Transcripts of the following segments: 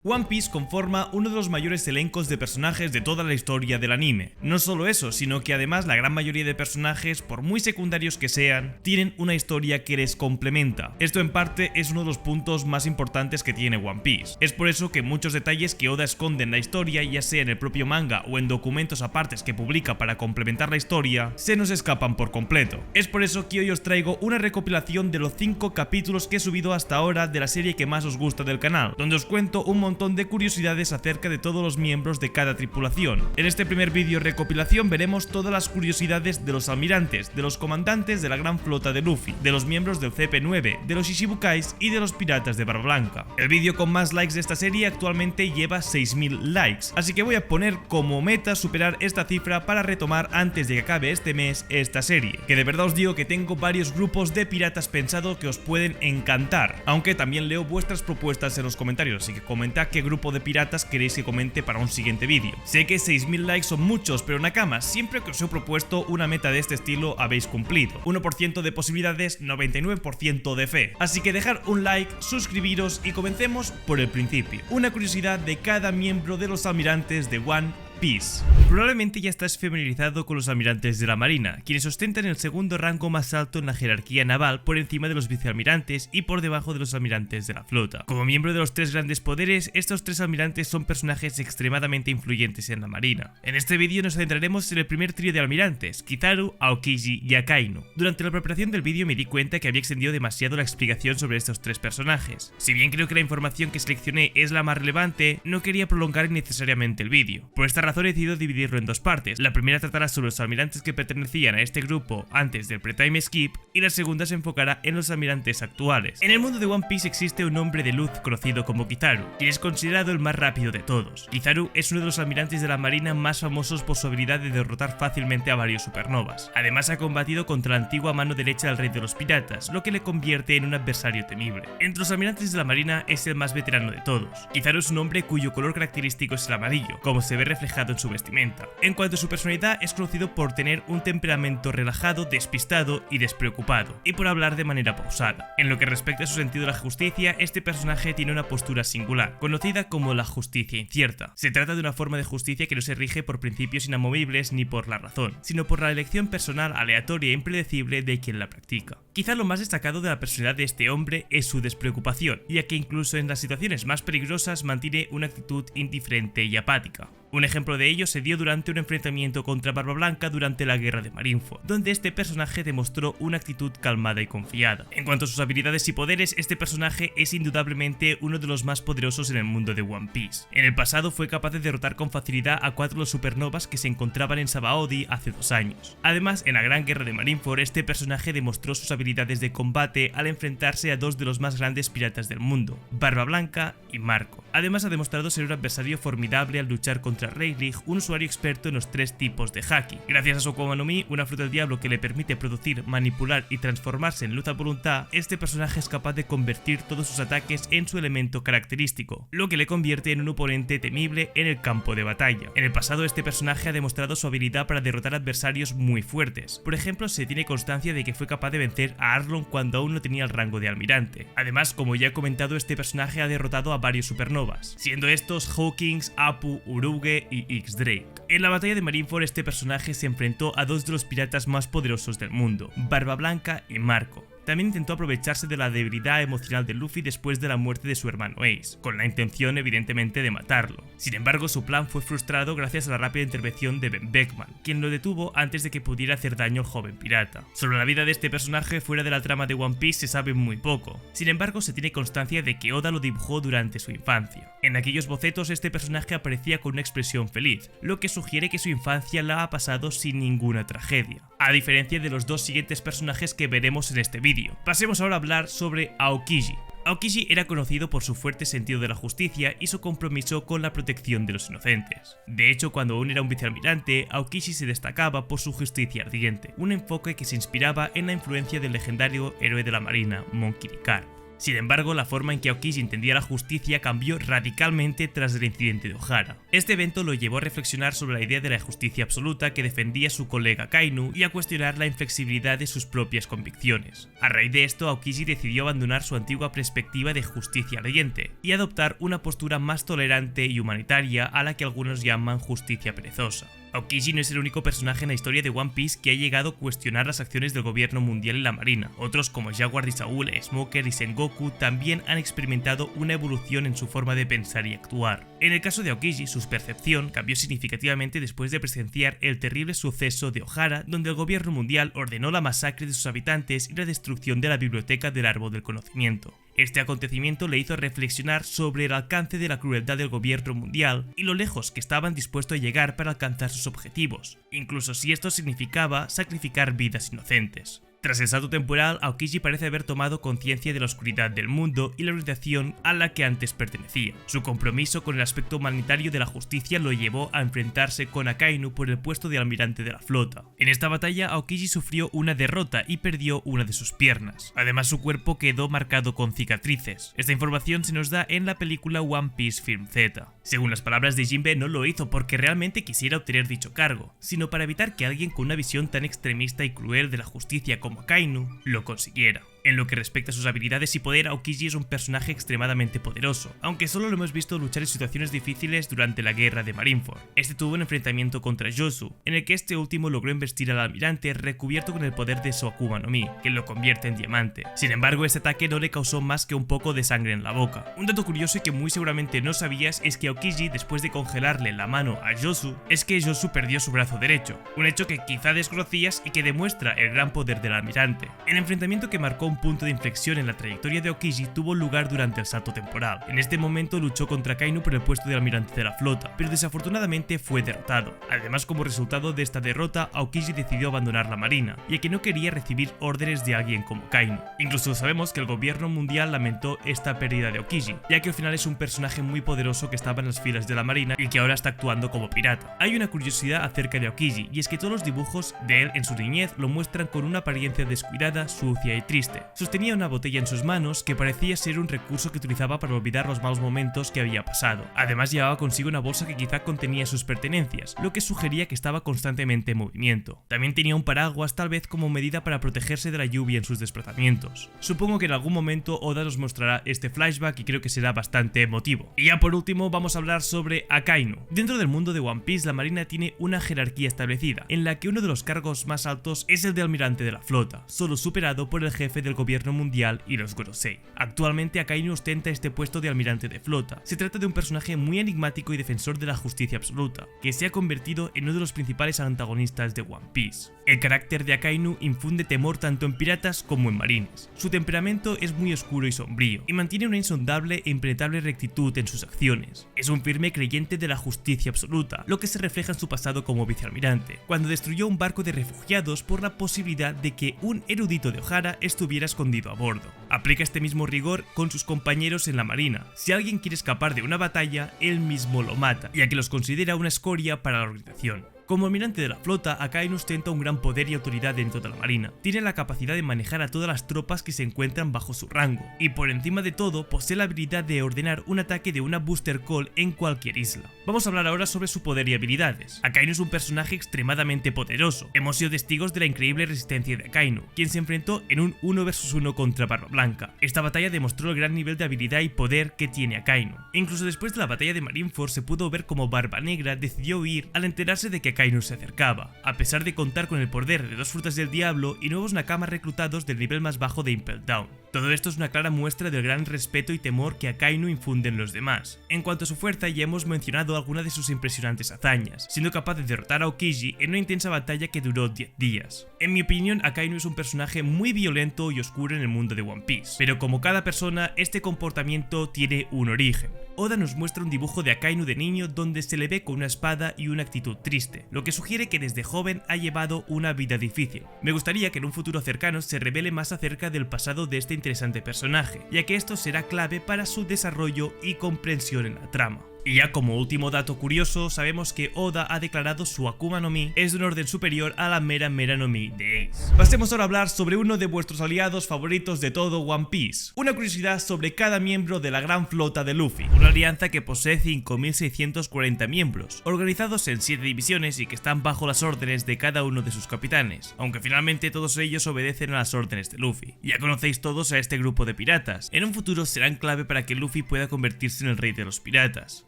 One Piece conforma uno de los mayores elencos de personajes de toda la historia del anime. No solo eso, sino que además la gran mayoría de personajes, por muy secundarios que sean, tienen una historia que les complementa. Esto en parte es uno de los puntos más importantes que tiene One Piece. Es por eso que muchos detalles que Oda esconde en la historia, ya sea en el propio manga o en documentos apartes que publica para complementar la historia, se nos escapan por completo. Es por eso que hoy os traigo una recopilación de los 5 capítulos que he subido hasta ahora de la serie que más os gusta del canal, donde os cuento un montón de curiosidades acerca de todos los miembros de cada tripulación. En este primer vídeo recopilación veremos todas las curiosidades de los almirantes, de los comandantes de la gran flota de Luffy, de los miembros del CP9, de los Shishibukais y de los piratas de Barba Blanca. El vídeo con más likes de esta serie actualmente lleva 6000 likes, así que voy a poner como meta superar esta cifra para retomar antes de que acabe este mes esta serie, que de verdad os digo que tengo varios grupos de piratas pensados que os pueden encantar, aunque también leo vuestras propuestas en los comentarios, así que comentad qué grupo de piratas queréis que comente para un siguiente vídeo. Sé que 6000 likes son muchos, pero Nakama, siempre que os he propuesto una meta de este estilo habéis cumplido. 1% de posibilidades, 99% de fe. Así que dejad un like, suscribiros y comencemos por el principio. Una curiosidad de cada miembro de los almirantes de One Piece. Probablemente ya estás familiarizado con los almirantes de la marina, quienes ostentan el segundo rango más alto en la jerarquía naval por encima de los vicealmirantes y por debajo de los almirantes de la flota. Como miembro de los 3 grandes poderes, estos 3 almirantes son personajes extremadamente influyentes en la marina. En este vídeo nos centraremos en el primer trío de almirantes, Kizaru, Aokiji y Akainu. Durante la preparación del vídeo me di cuenta que había extendido demasiado la explicación sobre estos 3 personajes. Si bien creo que la información que seleccioné es la más relevante, no quería prolongar innecesariamente el vídeo. Por esta razón he decidido dividirlo en 2 partes. La primera tratará sobre los almirantes que pertenecían a este grupo antes del pre-time skip y la segunda se enfocará en los almirantes actuales. En el mundo de One Piece existe un hombre de luz conocido como Kizaru, quien es considerado el más rápido de todos. Kizaru es uno de los almirantes de la marina más famosos por su habilidad de derrotar fácilmente a varios supernovas. Además ha combatido contra la antigua mano derecha del rey de los piratas, lo que le convierte en un adversario temible. Entre los almirantes de la marina es el más veterano de todos. Kizaru es un hombre cuyo color característico es el amarillo, como se ve reflejado en su vestimenta. En cuanto a su personalidad, es conocido por tener un temperamento relajado, despistado y despreocupado, y por hablar de manera pausada. En lo que respecta a su sentido de la justicia, este personaje tiene una postura singular, conocida como la justicia incierta. Se trata de una forma de justicia que no se rige por principios inamovibles ni por la razón, sino por la elección personal aleatoria e impredecible de quien la practica. Quizá lo más destacado de la personalidad de este hombre es su despreocupación, ya que incluso en las situaciones más peligrosas mantiene una actitud indiferente y apática. Un ejemplo de ello se dio durante un enfrentamiento contra Barba Blanca durante la guerra de Marineford, donde este personaje demostró una actitud calmada y confiada. En cuanto a sus habilidades y poderes, este personaje es indudablemente uno de los más poderosos en el mundo de One Piece. En el pasado fue capaz de derrotar con facilidad a 4 de los supernovas que se encontraban en Sabaody hace 2 años. Además, en la gran guerra de Marineford, este personaje demostró sus habilidades de combate al enfrentarse a 2 de los más grandes piratas del mundo, Barba Blanca y Marco. Además, ha demostrado ser un adversario formidable al luchar contra Rayleigh, un usuario experto en los 3 tipos de haki. Gracias a su Akuma no Mi, una fruta del diablo que le permite producir, manipular y transformarse en luz a voluntad, este personaje es capaz de convertir todos sus ataques en su elemento característico, lo que le convierte en un oponente temible en el campo de batalla. En el pasado, este personaje ha demostrado su habilidad para derrotar adversarios muy fuertes. Por ejemplo, se tiene constancia de que fue capaz de vencer a Arlong cuando aún no tenía el rango de almirante. Además, como ya he comentado, este personaje ha derrotado a varios supernovas, siendo estos Hawkins, Apu, Uruge y X-Drake. En la batalla de Marineford, este personaje se enfrentó a 2 de los piratas más poderosos del mundo, Barba Blanca y Marco. También intentó aprovecharse de la debilidad emocional de Luffy después de la muerte de su hermano Ace, con la intención evidentemente de matarlo. Sin embargo, su plan fue frustrado gracias a la rápida intervención de Ben Beckman, quien lo detuvo antes de que pudiera hacer daño al joven pirata. Sobre la vida de este personaje fuera de la trama de One Piece se sabe muy poco. Sin embargo, se tiene constancia de que Oda lo dibujó durante su infancia. En aquellos bocetos, este personaje aparecía con una expresión feliz, lo que sugiere que su infancia la ha pasado sin ninguna tragedia, a diferencia de los 2 siguientes personajes que veremos en este vídeo. Pasemos ahora a hablar sobre Aokiji. Aokiji era conocido por su fuerte sentido de la justicia y su compromiso con la protección de los inocentes. De hecho, cuando aún era un vicealmirante, Aokiji se destacaba por su justicia ardiente, un enfoque que se inspiraba en la influencia del legendario héroe de la marina, Monkey D. Carp. Sin embargo, la forma en que Aokiji entendía la justicia cambió radicalmente tras el incidente de Ohara. Este evento lo llevó a reflexionar sobre la idea de la justicia absoluta que defendía su colega Kainu y a cuestionar la inflexibilidad de sus propias convicciones. A raíz de esto, Aokiji decidió abandonar su antigua perspectiva de justicia leyente y adoptar una postura más tolerante y humanitaria a la que algunos llaman justicia perezosa. Aokiji no es el único personaje en la historia de One Piece que ha llegado a cuestionar las acciones del gobierno mundial y la marina. Otros como Jaguar y Saul, Smoker y Sengoku también han experimentado una evolución en su forma de pensar y actuar. En el caso de Aokiji, su percepción cambió significativamente después de presenciar el terrible suceso de Ohara, donde el gobierno mundial ordenó la masacre de sus habitantes y la destrucción de la biblioteca del Árbol del Conocimiento. Este acontecimiento le hizo reflexionar sobre el alcance de la crueldad del gobierno mundial y lo lejos que estaban dispuestos a llegar para alcanzar sus objetivos, incluso si esto significaba sacrificar vidas inocentes. Tras el salto temporal, Aokiji parece haber tomado conciencia de la oscuridad del mundo y la organización a la que antes pertenecía. Su compromiso con el aspecto humanitario de la justicia lo llevó a enfrentarse con Akainu por el puesto de almirante de la flota. En esta batalla, Aokiji sufrió una derrota y perdió una de sus piernas. Además, su cuerpo quedó marcado con cicatrices. Esta información se nos da en la película One Piece Film Z. Según las palabras de Jinbe, no lo hizo porque realmente quisiera obtener dicho cargo, sino para evitar que alguien con una visión tan extremista y cruel de la justicia como Akainu lo consiguiera. En lo que respecta a sus habilidades y poder, Aokiji es un personaje extremadamente poderoso, aunque solo lo hemos visto luchar en situaciones difíciles durante la guerra de Marineford. Este tuvo un enfrentamiento contra Yosu, en el que este último logró embestir al almirante recubierto con el poder de su Akuma no Mi, que lo convierte en diamante. Sin embargo, este ataque no le causó más que un poco de sangre en la boca. Un dato curioso y que muy seguramente no sabías es que Aokiji, después de congelarle la mano a Yosu, Yosu perdió su brazo derecho, un hecho que quizá desconocías y que demuestra el gran poder del almirante. El enfrentamiento que marcó un punto de inflexión en la trayectoria de Aokiji tuvo lugar durante el salto temporal. En este momento luchó contra Kainu por el puesto de almirante de la flota, pero desafortunadamente fue derrotado. Además, como resultado de esta derrota, Aokiji decidió abandonar la marina, ya que no quería recibir órdenes de alguien como Kainu. Incluso sabemos que el gobierno mundial lamentó esta pérdida de Aokiji, ya que al final es un personaje muy poderoso que estaba en las filas de la marina y que ahora está actuando como pirata. Hay una curiosidad acerca de Aokiji, y es que todos los dibujos de él en su niñez lo muestran con una apariencia descuidada, sucia y triste. Sostenía una botella en sus manos que parecía ser un recurso que utilizaba para olvidar los malos momentos que había pasado. Además, llevaba consigo una bolsa que quizá contenía sus pertenencias, lo que sugería que estaba constantemente en movimiento. También tenía un paraguas, tal vez como medida para protegerse de la lluvia en sus desplazamientos. Supongo que en algún momento Oda nos mostrará este flashback y creo que será bastante emotivo. Y ya por último vamos a hablar sobre Akainu. Dentro del mundo de One Piece, la marina tiene una jerarquía establecida, en la que uno de los cargos más altos es el de almirante de la flota, solo superado por el jefe del gobierno mundial y los Gorosei. Actualmente Akainu ostenta este puesto de almirante de flota. Se trata de un personaje muy enigmático y defensor de la justicia absoluta, que se ha convertido en uno de los principales antagonistas de One Piece. El carácter de Akainu infunde temor tanto en piratas como en marines. Su temperamento es muy oscuro y sombrío, y mantiene una insondable e impenetrable rectitud en sus acciones. Es un firme creyente de la justicia absoluta, lo que se refleja en su pasado como vicealmirante, cuando destruyó un barco de refugiados por la posibilidad de que un erudito de Ohara estuviera escondido a bordo. Aplica este mismo rigor con sus compañeros en la marina. Si alguien quiere escapar de una batalla, él mismo lo mata, ya que los considera una escoria para la organización. Como almirante de la flota, Akainu ostenta un gran poder y autoridad dentro de la marina. Tiene la capacidad de manejar a todas las tropas que se encuentran bajo su rango, y por encima de todo, posee la habilidad de ordenar un ataque de una Booster Call en cualquier isla. Vamos a hablar ahora sobre su poder y habilidades. Akainu es un personaje extremadamente poderoso. Hemos sido testigos de la increíble resistencia de Akainu, quien se enfrentó en un 1 vs 1 contra Barba Blanca. Esta batalla demostró el gran nivel de habilidad y poder que tiene Akainu. Incluso después de la batalla de Marineford se pudo ver como Barba Negra decidió huir al enterarse de que Akainu se acercaba, a pesar de contar con el poder de 2 frutas del diablo y nuevos nakamas reclutados del nivel más bajo de Impel Down. Todo esto es una clara muestra del gran respeto y temor que Akainu infunde en los demás. En cuanto a su fuerza, ya hemos mencionado algunas de sus impresionantes hazañas, siendo capaz de derrotar a Aokiji en una intensa batalla que duró 10 días. En mi opinión, Akainu es un personaje muy violento y oscuro en el mundo de One Piece, pero como cada persona, este comportamiento tiene un origen. Oda nos muestra un dibujo de Akainu de niño donde se le ve con una espada y una actitud triste, lo que sugiere que desde joven ha llevado una vida difícil. Me gustaría que en un futuro cercano se revele más acerca del pasado de este interesante personaje, ya que esto será clave para su desarrollo y comprensión en la trama. Y ya como último dato curioso, sabemos que Oda ha declarado su Akuma no Mi es de un orden superior a la Mera Mera no Mi de Ace. Pasemos ahora a hablar sobre uno de vuestros aliados favoritos de todo One Piece. Una curiosidad sobre cada miembro de la gran flota de Luffy, una alianza que posee 5640 miembros, organizados en 7 divisiones y que están bajo las órdenes de cada uno de sus capitanes, aunque finalmente todos ellos obedecen a las órdenes de Luffy. Ya conocéis todos a este grupo de piratas, en un futuro serán clave para que Luffy pueda convertirse en el rey de los piratas.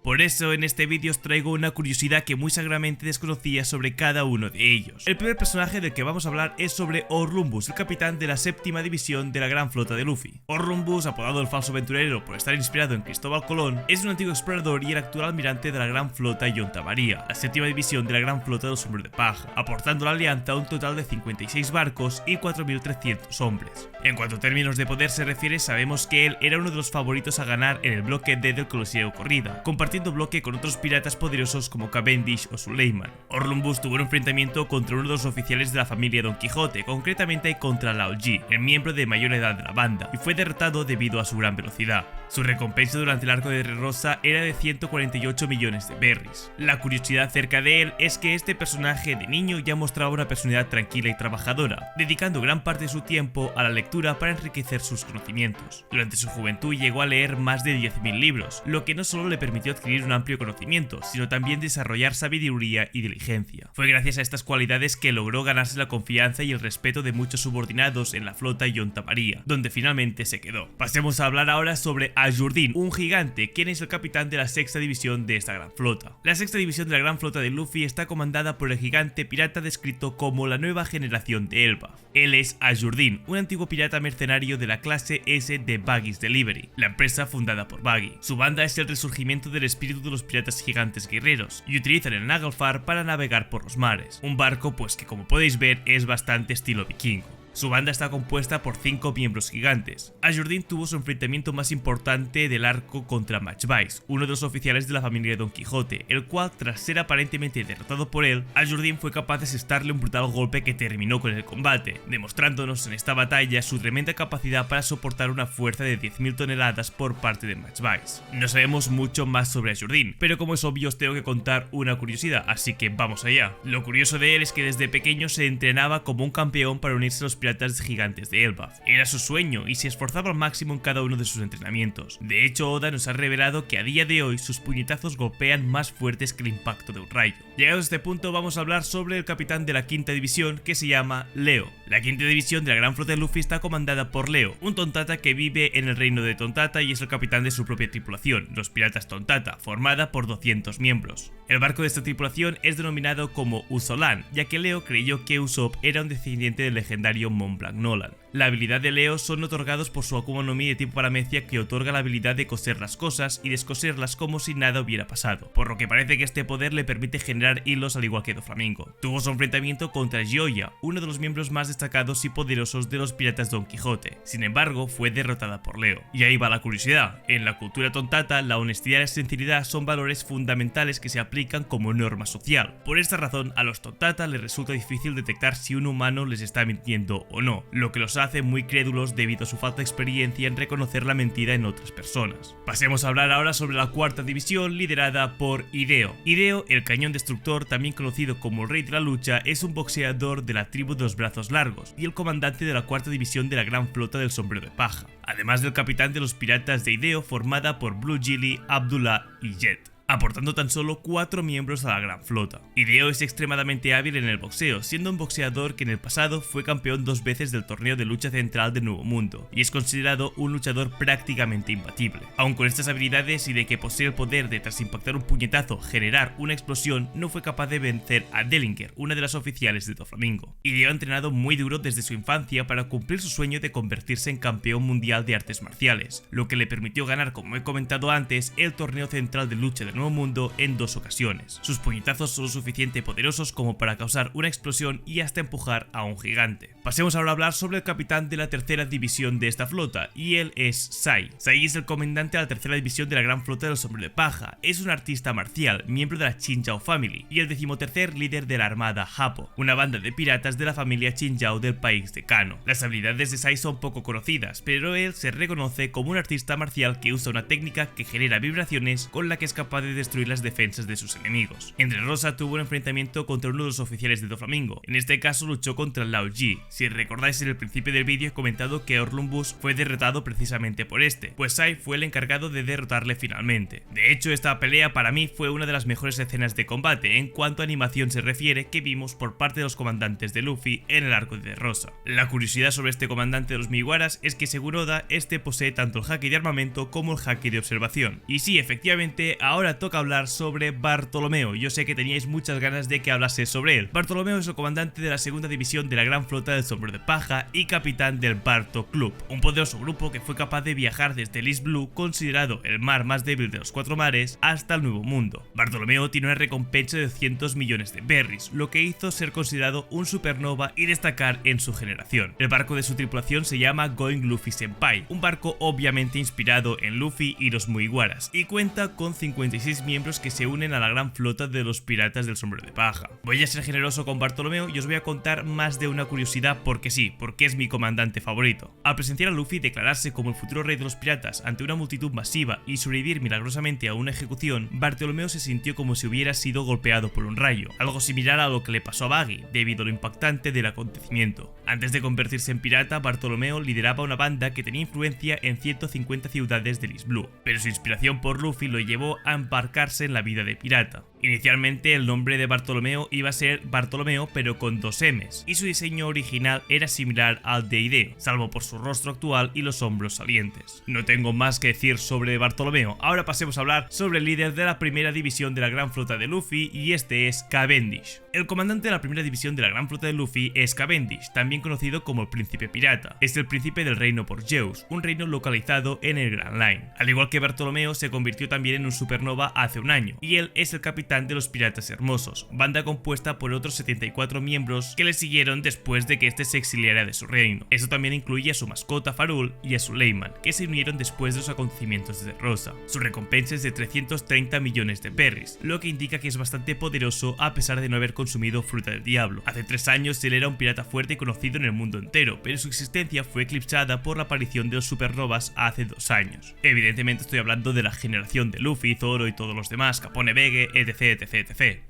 Por eso en este vídeo os traigo una curiosidad que muy seguramente desconocía sobre cada uno de ellos. El primer personaje del que vamos a hablar es sobre Orlumbus, el capitán de la 7ª división de la gran flota de Luffy. Orlumbus, apodado el falso aventurero por estar inspirado en Cristóbal Colón, es un antiguo explorador y el actual almirante de la gran flota Yonta María, la 7ª división de la gran flota del sombrero de paja, aportando a la alianza un total de 56 barcos y 4300 hombres. En cuanto a términos de poder se refiere, sabemos que él era uno de los favoritos a ganar en el bloque D del Coliseo Corrida, compartiendo bloque con otros piratas poderosos como Cavendish o Suleiman. Orlumbus tuvo un enfrentamiento contra uno de los oficiales de la familia Don Quijote, concretamente contra Lao Ji, el miembro de mayor edad de la banda, y fue derrotado debido a su gran velocidad. Su recompensa durante el arco de Dressrosa era de 148 millones de berries. La curiosidad acerca de él es que este personaje de niño ya mostraba una personalidad tranquila y trabajadora, dedicando gran parte de su tiempo a la lectura para enriquecer sus conocimientos. Durante su juventud llegó a leer más de 10.000 libros, lo que no solo le permitió adquirir un amplio conocimiento, sino también desarrollar sabiduría y diligencia. Fue gracias a estas cualidades que logró ganarse la confianza y el respeto de muchos subordinados en la flota Yonta María, donde finalmente se quedó. Pasemos a hablar ahora sobre Ajurdin, un gigante, quien es el capitán de la 6ª división de esta gran flota. La 6ª división de la gran flota de Luffy está comandada por el gigante pirata descrito como la nueva generación de Elbaf. Él es Ajurdin, un antiguo pirata mercenario de la clase S de Baggy's Delivery, la empresa fundada por Baggy. Su banda es el resurgimiento del espíritu de los piratas gigantes guerreros y utilizan el Naglfar para navegar por los mares, un barco pues que como podéis ver es bastante estilo vikingo. Su banda está compuesta por 5 miembros gigantes. Ajurdin tuvo su enfrentamiento más importante del arco contra Match Vice, uno de los oficiales de la familia de Don Quijote, el cual, tras ser aparentemente derrotado por él, Ajurdin fue capaz de asestarle un brutal golpe que terminó con el combate, demostrándonos en esta batalla su tremenda capacidad para soportar una fuerza de 10.000 toneladas por parte de Match Vice. No sabemos mucho más sobre Ajurdin, pero como es obvio os tengo que contar una curiosidad, así que vamos allá. Lo curioso de él es que desde pequeño se entrenaba como un campeón para unirse a los piratas gigantes de Elbaf. Era su sueño y se esforzaba al máximo en cada uno de sus entrenamientos. De hecho, Oda nos ha revelado que a día de hoy sus puñetazos golpean más fuertes que el impacto de un rayo. Llegados a este punto vamos a hablar sobre el capitán de la 5ª división que se llama Leo. La 5ª división de la gran flota de Luffy está comandada por Leo, un Tontata que vive en el reino de Tontata y es el capitán de su propia tripulación, los piratas Tontata, formada por 200 miembros. El barco de esta tripulación es denominado como Usolan, ya que Leo creyó que Usopp era un descendiente del legendario Mont Blanc Nolan. La habilidad de Leo son otorgados por su Akuma no Mi de tipo paramecia que otorga la habilidad de coser las cosas y descoserlas como si nada hubiera pasado, por lo que parece que este poder le permite generar hilos al igual que Doflamingo. Tuvo su enfrentamiento contra Gioia, uno de los miembros más destacados y poderosos de los piratas Don Quijote, sin embargo fue derrotada por Leo. Y ahí va la curiosidad, en la cultura Tontata la honestidad y la sinceridad son valores fundamentales que se aplican como norma social. Por esta razón a los Tontata les resulta difícil detectar si un humano les está mintiendo o no, lo que los hace muy crédulos debido a su falta de experiencia en reconocer la mentira en otras personas. Pasemos a hablar ahora sobre la 4ª división liderada por Hideo. Hideo, el cañón destructor, también conocido como el rey de la lucha, es un boxeador de la tribu de los brazos largos y el comandante de la 4ª división de la gran flota del sombrero de paja, además del capitán de los piratas de Hideo formada por Blue Gilly, Abdullah y Jet, aportando tan solo 4 miembros a la gran flota. Hideo es extremadamente hábil en el boxeo, siendo un boxeador que en el pasado fue campeón 2 veces del torneo de lucha central del Nuevo Mundo, y es considerado un luchador prácticamente imbatible. Aun con estas habilidades y de que posee el poder de tras impactar un puñetazo generar una explosión, no fue capaz de vencer a Dellinger, una de las oficiales de Doflamingo. Hideo ha entrenado muy duro desde su infancia para cumplir su sueño de convertirse en campeón mundial de artes marciales, lo que le permitió ganar, como he comentado antes, el torneo central de lucha del Nuevo Mundo en 2 ocasiones. Sus puñetazos son lo suficientemente poderosos como para causar una explosión y hasta empujar a un gigante. Pasemos ahora a hablar sobre el capitán de la 3ª división de esta flota, y él es Sai. Sai es el comandante de la 3ª división de la gran flota del sombrero de paja, es un artista marcial, miembro de la Chinchao Family, y el 13º líder de la armada Hapo, una banda de piratas de la familia Chinchao del país de Kano. Las habilidades de Sai son poco conocidas, pero él se reconoce como un artista marcial que usa una técnica que genera vibraciones con la que es capaz de de destruir las defensas de sus enemigos. En Dressrosa tuvo un enfrentamiento contra uno de los oficiales de Doflamingo, en este caso luchó contra Lao Ji. Si recordáis, en el principio del vídeo he comentado que Orlumbus fue derrotado precisamente por este, pues Sai fue el encargado de derrotarle finalmente. De hecho, esta pelea para mí fue una de las mejores escenas de combate en cuanto a animación se refiere que vimos por parte de los comandantes de Luffy en el arco de Dressrosa. La curiosidad sobre este comandante de los Mugiwaras es que según Oda, este posee tanto el haki de armamento como el haki de observación. Y sí, efectivamente, ahora toca hablar sobre Bartolomeo. Yo sé que teníais muchas ganas de que hablase sobre él. Bartolomeo es el comandante de la segunda división de la gran flota del Sombrero de Paja y capitán del Barto Club, un poderoso grupo que fue capaz de viajar desde el East Blue, considerado el mar más débil de los 4 mares, hasta el Nuevo Mundo. Bartolomeo tiene una recompensa de 200 millones de berries, lo que hizo ser considerado un supernova y destacar en su generación. El barco de su tripulación se llama Going Luffy Senpai, un barco obviamente inspirado en Luffy y los Mugiwaras, y cuenta con 56 miembros que se unen a la gran flota de los piratas del Sombrero de Paja. Voy a ser generoso con Bartolomeo y os voy a contar más de una curiosidad porque sí, porque es mi comandante favorito. Al presenciar a Luffy declararse como el futuro rey de los piratas ante una multitud masiva y sobrevivir milagrosamente a una ejecución, Bartolomeo se sintió como si hubiera sido golpeado por un rayo, algo similar a lo que le pasó a Buggy, debido a lo impactante del acontecimiento. Antes de convertirse en pirata, Bartolomeo lideraba una banda que tenía influencia en 150 ciudades del East Blue, pero su inspiración por Luffy lo llevó a embarcarse en la vida de pirata. Inicialmente el nombre de Bartolomeo iba a ser Bartolomeo pero con 2 M's, y su diseño original era similar al de Ideo, salvo por su rostro actual y los hombros salientes. No tengo más que decir sobre Bartolomeo, ahora pasemos a hablar sobre el líder de la primera división de la gran flota de Luffy, y este es Cavendish. El comandante de la primera división de la gran flota de Luffy es Cavendish, también conocido como el Príncipe Pirata. Es el príncipe del reino por Zeus, un reino localizado en el Grand Line. Al igual que Bartolomeo, se convirtió también en un supernova hace un año, y él es el capitán de los Piratas Hermosos, banda compuesta por otros 74 miembros que le siguieron después de que este se exiliara de su reino. Eso también incluye a su mascota Farul y a Suleiman, que se unieron después de los acontecimientos de Dressrosa. Su recompensa es de 330 millones de berries, lo que indica que es bastante poderoso a pesar de no haber consumido fruta del diablo. Hace 3 años él era un pirata fuerte y conocido en el mundo entero, pero su existencia fue eclipsada por la aparición de los supernovas hace 2 años. Evidentemente estoy hablando de la generación de Luffy, Zoro y todos los demás, Capone Bege, etc.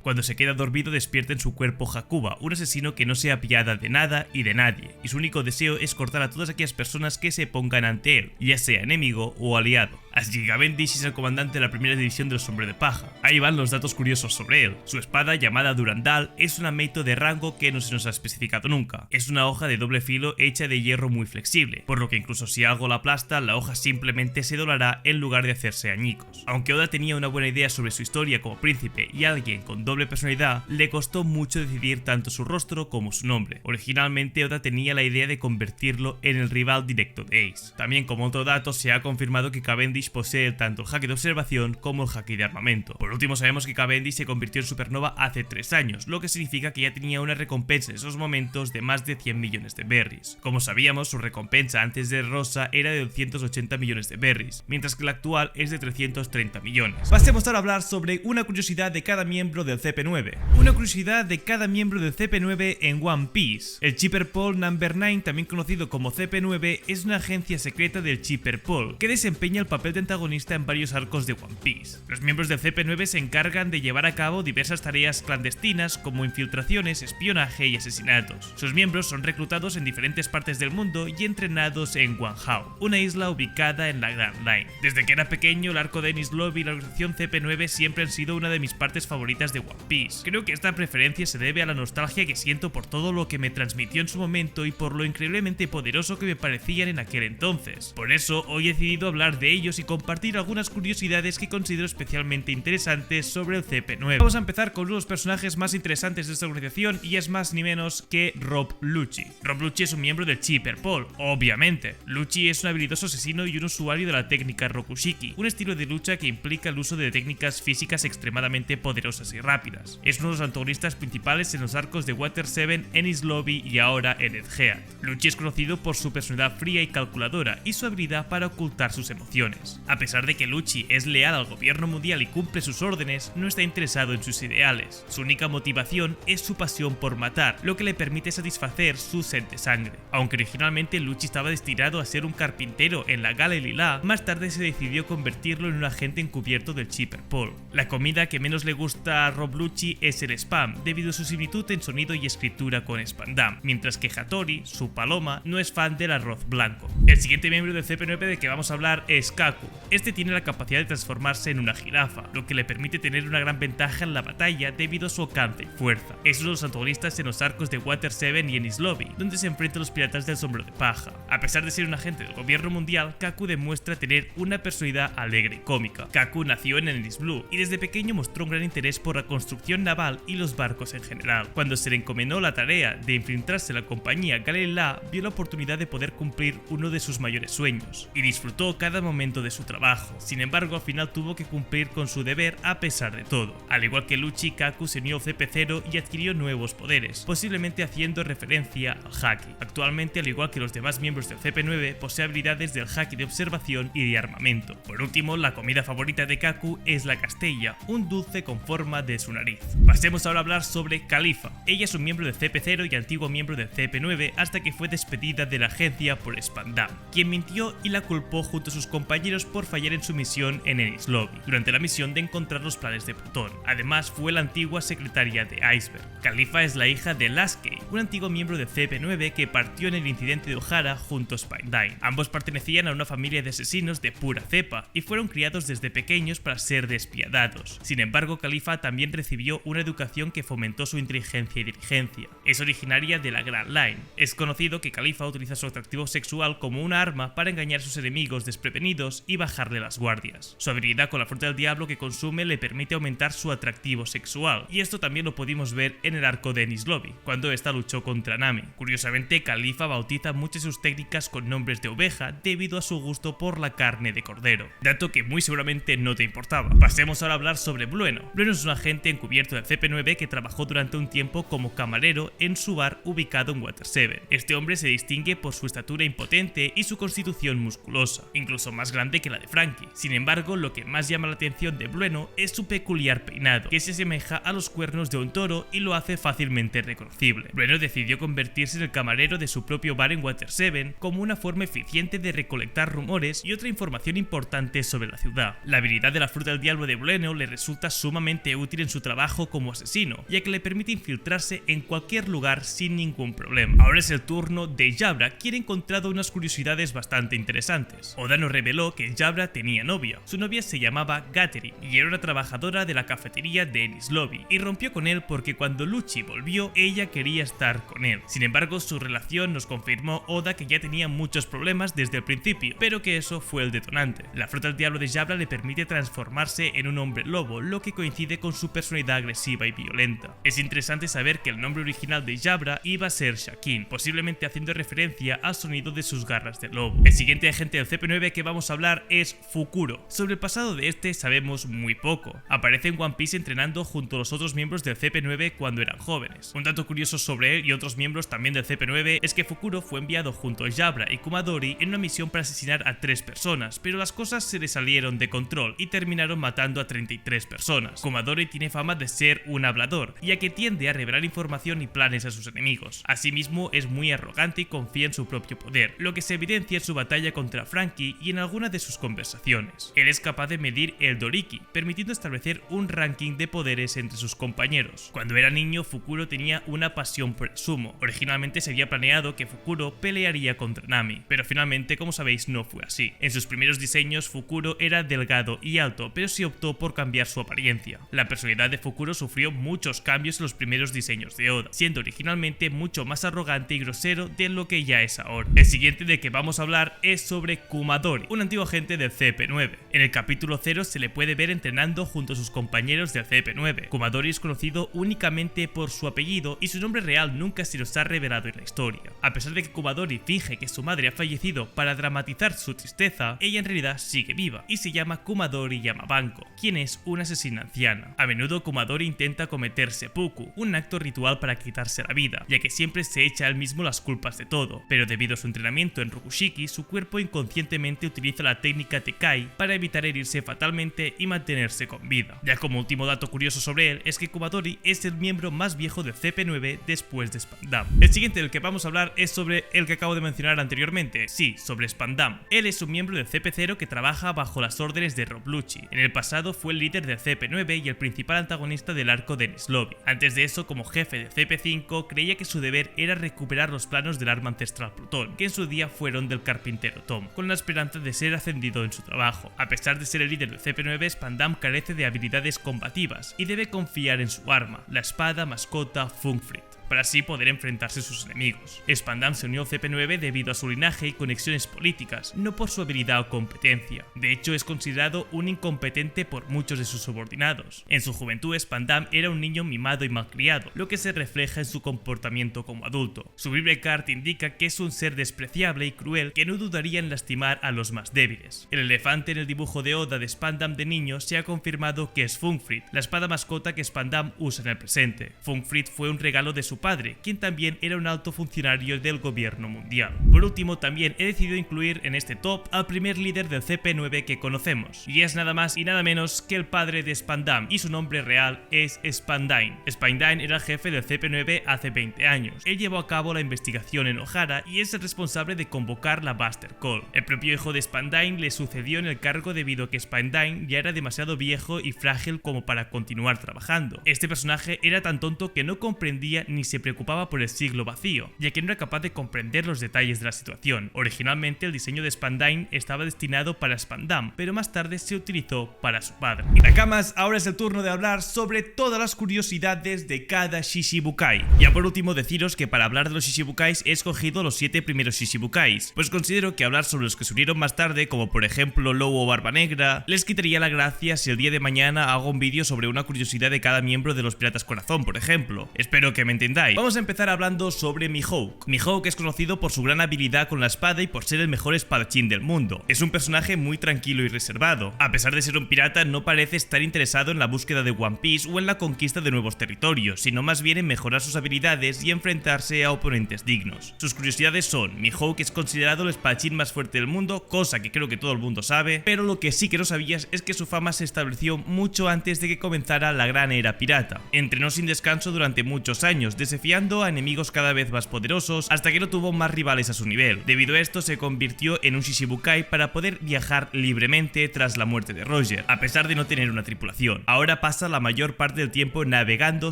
Cuando se queda dormido despierta en su cuerpo Hakuba, un asesino que no se apiada de nada y de nadie, y su único deseo es cortar a todas aquellas personas que se pongan ante él, ya sea enemigo o aliado. Así que Cavendish es el comandante de la primera división del Sombrero de Paja. Ahí van los datos curiosos sobre él. Su espada, llamada Durandal, es una Meito de rango que no se nos ha especificado nunca. Es una hoja de doble filo hecha de hierro muy flexible, por lo que incluso si algo la aplasta, la hoja simplemente se doblará en lugar de hacerse añicos. Aunque Oda tenía una buena idea sobre su historia como príncipe y alguien con doble personalidad, le costó mucho decidir tanto su rostro como su nombre. Originalmente Oda tenía la idea de convertirlo en el rival directo de Ace. También, como otro dato, se ha confirmado que Cavendish posee tanto el haki de observación como el haki de armamento. Por último, sabemos que Cavendish se convirtió en supernova hace 3 años, lo que significa que ya tenía una recompensa en esos momentos de más de 100 millones de berries. Como sabíamos, su recompensa antes de Rosa era de 280 millones de berries, mientras que la actual es de 330 millones. Pasemos ahora a hablar sobre una curiosidad de cada miembro del CP9. Una curiosidad de cada miembro del CP9 en One Piece. El Chipper Pol Number 9, también conocido como CP9, es una agencia secreta del Chipper Pol, que desempeña el papel de antagonista en varios arcos de One Piece. Los miembros del CP9 se encargan de llevar a cabo diversas tareas clandestinas como infiltraciones, espionaje y asesinatos. Sus miembros son reclutados en diferentes partes del mundo y entrenados en Guanhao, una isla ubicada en la Grand Line. Desde que era pequeño, el arco de Enies Lobby y la organización CP9 siempre han sido una de mis partes favoritas de One Piece. Creo que esta preferencia se debe a la nostalgia que siento por todo lo que me transmitió en su momento y por lo increíblemente poderoso que me parecían en aquel entonces. Por eso, hoy he decidido hablar de ellos y compartir algunas curiosidades que considero especialmente interesantes sobre el CP9. Vamos a empezar con uno de los personajes más interesantes de esta organización y es más ni menos que Rob Lucci. Rob Lucci es un miembro del Chipper Pol, obviamente. Lucci es un habilidoso asesino y un usuario de la técnica Rokushiki, un estilo de lucha que implica el uso de técnicas físicas extremadamente extremadamente poderosas y rápidas. Es uno de los antagonistas principales en los arcos de Water 7, Enies Lobby y ahora en Egghead. Lucci es conocido por su personalidad fría y calculadora y su habilidad para ocultar sus emociones. A pesar de que Lucci es leal al gobierno mundial y cumple sus órdenes, no está interesado en sus ideales. Su única motivación es su pasión por matar, lo que le permite satisfacer su sed de sangre. Aunque originalmente Lucci estaba destinado a ser un carpintero en la Galilee Lab, más tarde se decidió convertirlo en un agente encubierto del Chipper Pol. La comida que menos le gusta a Rob Lucci es el spam, debido a su similitud en sonido y escritura con Spandam, mientras que Hattori, su paloma, no es fan del arroz blanco. El siguiente miembro del CP9 de que vamos a hablar es Kaku. Este tiene la capacidad de transformarse en una jirafa, lo que le permite tener una gran ventaja en la batalla debido a su alcance y fuerza. Es uno de los antagonistas en los arcos de Water 7 y Enies Lobby, donde se enfrenta a los piratas del sombrero de paja. A pesar de ser un agente del gobierno mundial, Kaku demuestra tener una personalidad alegre y cómica. Kaku nació en Enies Blue y desde pequeño mostró un gran interés por la construcción naval y los barcos en general. Cuando se le encomendó la tarea de infiltrarse en la compañía Galilee Lab, vio la oportunidad de poder cumplir uno de sus mayores sueños y disfrutó cada momento de su trabajo. Sin embargo, al final tuvo que cumplir con su deber a pesar de todo. Al igual que Lucci, Kaku se unió al CP0 y adquirió nuevos poderes, posiblemente haciendo referencia al Haki. Actualmente, al igual que los demás miembros del CP9, posee habilidades del Haki de observación y de armamento. Por último, la comida favorita de Kaku es la castella, un dulce con forma de su nariz. Pasemos ahora a hablar sobre Khalifa. Ella es un miembro del CP0 y antiguo miembro del CP9 hasta que fue despedida de la agencia por Spandam, quien mintió y la culpó junto a sus compañeros por fallar en su misión en Enies Lobby, durante la misión de encontrar los planes de Plutón. Además, fue la antigua secretaria de Iceberg. Khalifa es la hija de Lasky, un antiguo miembro de CP9 que partió en el incidente de O'Hara junto a Spine. Ambos pertenecían a una familia de asesinos de pura cepa y fueron criados desde pequeños para ser despiadados. Sin embargo, Khalifa también recibió una educación que fomentó su inteligencia y diligencia. Es originaria de la Grand Line. Es conocido que Khalifa utiliza su atractivo sexual como una arma para engañar a sus enemigos desprevenidos y bajarle las guardias. Su habilidad con la fruta del diablo que consume le permite aumentar su atractivo sexual, y esto también lo pudimos ver en el arco de Enies Lobby, cuando esta luchó contra Nami. Curiosamente, Khalifa bautiza muchas de sus técnicas con nombres de oveja debido a su gusto por la carne de cordero, dato que muy seguramente no te importaba. Pasemos ahora a hablar sobre Blueno. Blueno es un agente encubierto del CP9 que trabajó durante un tiempo como camarero en su bar ubicado en Water 7. Este hombre se distingue por su estatura impotente y su constitución musculosa, incluso más grande que la de Frankie. Sin embargo, lo que más llama la atención de Blueno es su peculiar peinado, que se asemeja a los cuernos de un toro y lo hace fácilmente reconocible. Blueno decidió convertirse en el camarero de su propio bar en Water 7 como una forma eficiente de recolectar rumores y otra información importante sobre la ciudad. La habilidad de la fruta del diablo de Blueno le resulta sumamente útil en su trabajo como asesino, ya que le permite infiltrarse en cualquier lugar sin ningún problema. Ahora es el turno de Jabra, quien ha encontrado unas curiosidades bastante interesantes. Oda nos reveló que Jabra tenía novia. Su novia se llamaba Gathering y era una trabajadora de la cafetería de Enies Lobby, y rompió con él porque cuando Lucci volvió, ella quería estar con él. Sin embargo, su relación nos confirmó Oda que ya tenía muchos problemas desde el principio, pero que eso fue el detonante. La fruta del diablo de Jabra le permite transformarse en un hombre lobo, lo que coincide con su personalidad agresiva y violenta. Es interesante saber que el nombre original de Jabra iba a ser Shakin, posiblemente haciendo referencia al sonido de sus garras de lobo. El siguiente agente del CP9 que vamos a hablar es Fukuro. Sobre el pasado de este sabemos muy poco. Aparece en One Piece entrenando junto a los otros miembros del CP9 cuando eran jóvenes. Un dato curioso sobre él y otros miembros también del CP9 es que Fukuro fue enviado junto a Jabra y Kumadori en una misión para asesinar a 3 personas, pero las cosas se le salieron de control y terminaron matando a 33 personas. Kumadori tiene fama de ser un hablador, ya que tiende a revelar información y planes a sus enemigos. Asimismo, es muy arrogante y confía en su propio poder, lo que se evidencia en su batalla contra Frankie y en algunas de sus conversaciones. Él es capaz de medir el Doriki, permitiendo establecer un ranking de poderes entre sus compañeros. Cuando era niño, Fukuro tenía una pasión por el sumo. Originalmente se había planeado que Fukuro pelearía contra Nami, pero finalmente, como sabéis, no fue así. En sus primeros diseños, Fukuro era delgado y alto, pero se optó por cambiar su apariencia. La personalidad de Fukuro sufrió muchos cambios en los primeros diseños de Oda, siendo originalmente mucho más arrogante y grosero de lo que ya es ahora. El siguiente de que vamos a hablar es sobre Kumadori, un antiguo agente del CP9. En el capítulo 0 se le puede ver entrenando junto a sus compañeros del CP9. Kumadori es conocido únicamente por su apellido y su nombre real nunca se nos ha revelado en la historia. A pesar de que Kumadori finge que su madre ha fallecido para dramatizar su tristeza, ella en realidad sigue viva y se llama Kumadori Yamabanko, quien es un asesino sin anciana. A menudo Kumadori intenta cometer seppuku, un acto ritual para quitarse la vida, ya que siempre se echa a él mismo las culpas de todo, pero debido a su entrenamiento en Rokushiki, su cuerpo inconscientemente utiliza la técnica Tekai para evitar herirse fatalmente y mantenerse con vida. Ya como último dato curioso sobre él es que Kumadori es el miembro más viejo de CP9 después de Spandam. El siguiente del que vamos a hablar es sobre el que acabo de mencionar anteriormente, sí, sobre Spandam. Él es un miembro de CP0 que trabaja bajo las órdenes de Rob Lucci. En el pasado fue el líder de CP9 y el principal antagonista del arco de Enies Lobby. Antes de eso, como jefe de CP5, creía que su deber era recuperar los planos del arma ancestral Plutón, que en su día fueron del carpintero Tom, con la esperanza de ser ascendido en su trabajo. A pesar de ser el líder de CP9, Spandam carece de habilidades combativas y debe confiar en su arma, la espada mascota Funkfrit, para así poder enfrentarse a sus enemigos. Spandam se unió a CP9 debido a su linaje y conexiones políticas, no por su habilidad o competencia. De hecho, es considerado un incompetente por muchos de sus subordinados. En su juventud, Spandam era un niño mimado y malcriado, lo que se refleja en su comportamiento como adulto. Su Bible Card indica que es un ser despreciable y cruel que no dudaría en lastimar a los más débiles. El elefante en el dibujo de Oda de Spandam de niño se ha confirmado que es Funkfrit, la espada mascota que Spandam usa en el presente. Funkfrit fue un regalo de su padre, quien también era un alto funcionario del gobierno mundial. Por último, también he decidido incluir en este top al primer líder del CP9 que conocemos, y es nada más y nada menos que el padre de Spandam, y su nombre real es Spandine. Spandine era el jefe del CP9 hace 20 años. Él llevó a cabo la investigación en Ohara y es el responsable de convocar la Buster Call. El propio hijo de Spandine le sucedió en el cargo debido a que Spandine ya era demasiado viejo y frágil como para continuar trabajando. Este personaje era tan tonto que no comprendía ni se preocupaba por el siglo vacío, ya que no era capaz de comprender los detalles de la situación. Originalmente el diseño de Spandine estaba destinado para Spandam, pero más tarde se utilizó para su padre. Y Nakamas, ahora es el turno de hablar sobre todas las curiosidades de cada Shishibukai. Ya por último deciros que para hablar de los Shishibukais he escogido los 7 primeros Shishibukais, pues considero que hablar sobre los que se unieron más tarde, como por ejemplo Lobo o Barba Negra, les quitaría la gracia si el día de mañana hago un vídeo sobre una curiosidad de cada miembro de los Piratas Corazón, por ejemplo. Espero que me entendáis. Vamos a empezar hablando sobre Mihawk. Mihawk es conocido por su gran habilidad con la espada y por ser el mejor espadachín del mundo. Es un personaje muy tranquilo y reservado. A pesar de ser un pirata, no parece estar interesado en la búsqueda de One Piece o en la conquista de nuevos territorios, sino más bien en mejorar sus habilidades y enfrentarse a oponentes dignos. Sus curiosidades son: Mihawk es considerado el espadachín más fuerte del mundo, cosa que creo que todo el mundo sabe, pero lo que sí que no sabías es que su fama se estableció mucho antes de que comenzara la gran era pirata. Entrenó sin descanso durante muchos años, desafiando a enemigos cada vez más poderosos hasta que no tuvo más rivales a su nivel. Debido a esto se convirtió en un Shishibukai para poder viajar libremente tras la muerte de Roger, a pesar de no tener una tripulación. Ahora pasa la mayor parte del tiempo navegando